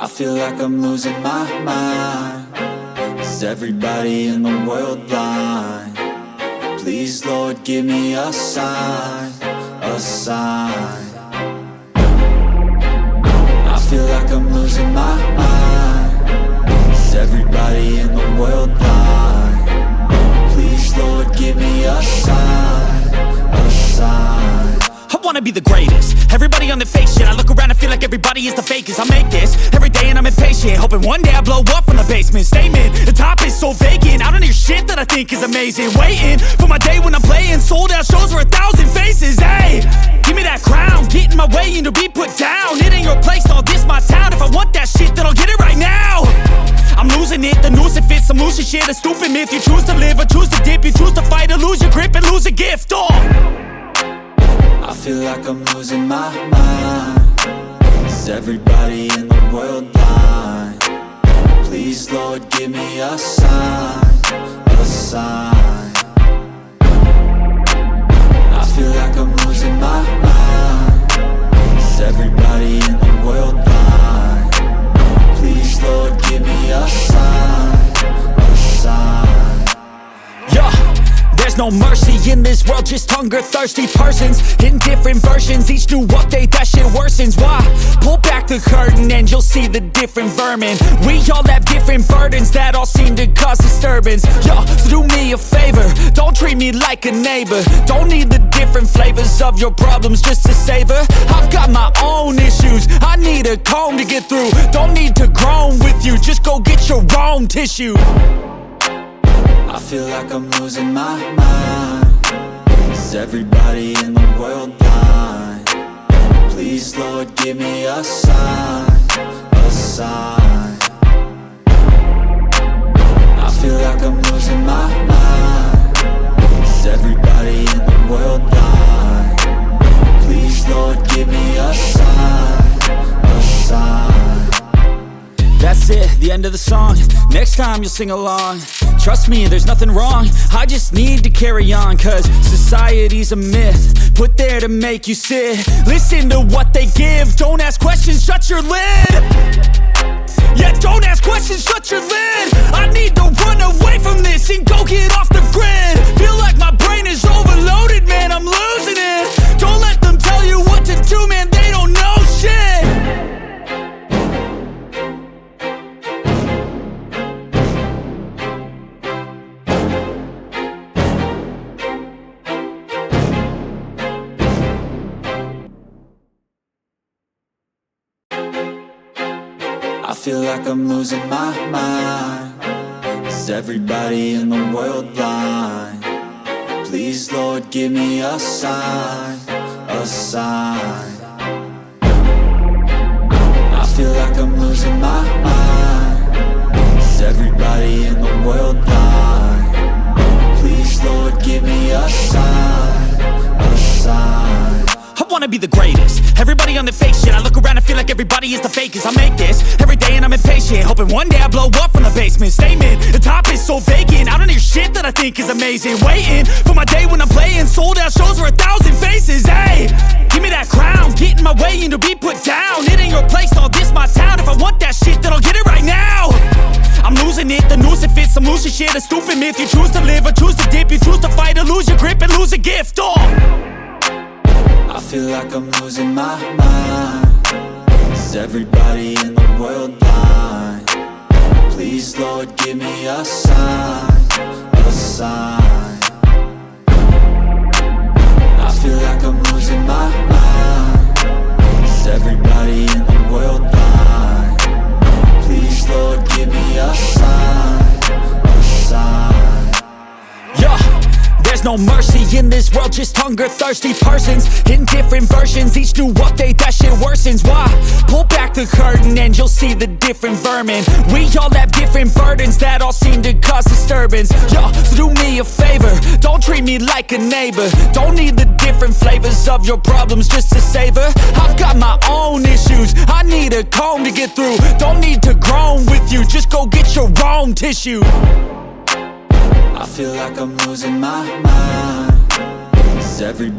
I feel like I'm losing my mind. Is everybody in the world blind? Please, Lord, give me a sign, a sign. I feel like I'm losing my mind. Is everybody in the world blind? Please, Lord, give me a sign, a sign. I wanna be the greatest. Everybody on the fake shit. I look around and feel like everybody is the fakest. I make this every day and I'm impatient, hoping one day I blow up from the basement. Statement, the top is so vacant. I don't hear shit that I think is amazing. Waiting for my day when I'm playing sold out shows for 1,000 faces. Hey, give me that crown, get in my way and to be put down. It ain't your place, all this my town. If I want that shit, then I'll get it right now. I'm losing it, the noose it fits. I'm losing shit, a stupid myth. You choose to live or choose to dip. You choose to fight or lose your grip and lose a gift. I feel like I'm losing my mind. Is everybody in the world blind? Please, Lord, give me a sign, a sign. I feel like I'm losing my mind. Is everybody in the world blind? Please, Lord, give me a sign, a sign. Yeah. There's no mercy in this world, just hunger-thirsty persons in different versions. Each new update, that shit worsens. Why? Pull back the curtain and you'll see the different vermin. We all have different burdens that all seem to cause disturbance. Yo, so do me a favor, don't treat me like a neighbor. Don't need the different flavors of your problems just to savor. I've got my own issues, I need a comb to get through. Don't need to groan with you, just go get your own tissue. I feel like I'm losing my mind. Is everybody in the world blind? Please, Lord, give me a sign, a sign. I feel like I'm losing my mind. Is everybody in the world blind? Please, Lord, give me a sign, a sign. That's it, the end of the song. Next time you'll sing along. Trust me, there's nothing wrong. I just need to carry on, cause society's a myth put there to make you sit. Listen to what they give. Don't ask questions, shut your lid. Yeah, don't ask questions, shut your lid. I need to run away from this and go get off the grid. Feel like my brain is overloaded, man, I'm losing it. Don't let them tell you what to do, man, they don't know shit. I feel like I'm losing my mind. Is everybody in the world blind? Please, Lord, give me a sign, a sign. I feel like I'm losing my mind. Is everybody in the world blind? Please, Lord, give me a sign, a sign. I wanna be the greatest. Everybody on the fake shit. I look around and feel like everybody is the fakest. I make this every day and I'm impatient, hoping one day I blow up from the basement. Statement, the top is so vacant. I don't hear shit that I think is amazing. Waiting for my day when I'm playing sold out shows for 1,000 faces. Hey, give me that crown, get in my way and to be put down. It ain't your place, all this my town. If I want that shit, then I'll get it right now. I'm losing it, the noose it fits. I'm losing shit, a stupid myth. You choose to live or choose to dip. You choose to fight or lose your grip and lose a gift. I feel like I'm losing my mind. Is everybody in the world blind? Please, Lord, give me a sign, a sign. I feel like I'm losing my mind. Is everybody in the world blind? Please, Lord, give me a sign, a sign. Yeah. There's no mercy in this world, just hunger-thirsty persons in different versions. Each new update, that shit worsens. Why? Pull back the curtain and you'll see the different vermin. We all have different burdens that all seem to cause disturbance. Yo, so do me a favor, don't treat me like a neighbor. Don't need the different flavors of your problems just to savor. I've got my own issues, I need a comb to get through. Don't need to groan with you, just go get your own tissue. I feel like I'm losing my mind. Is everybody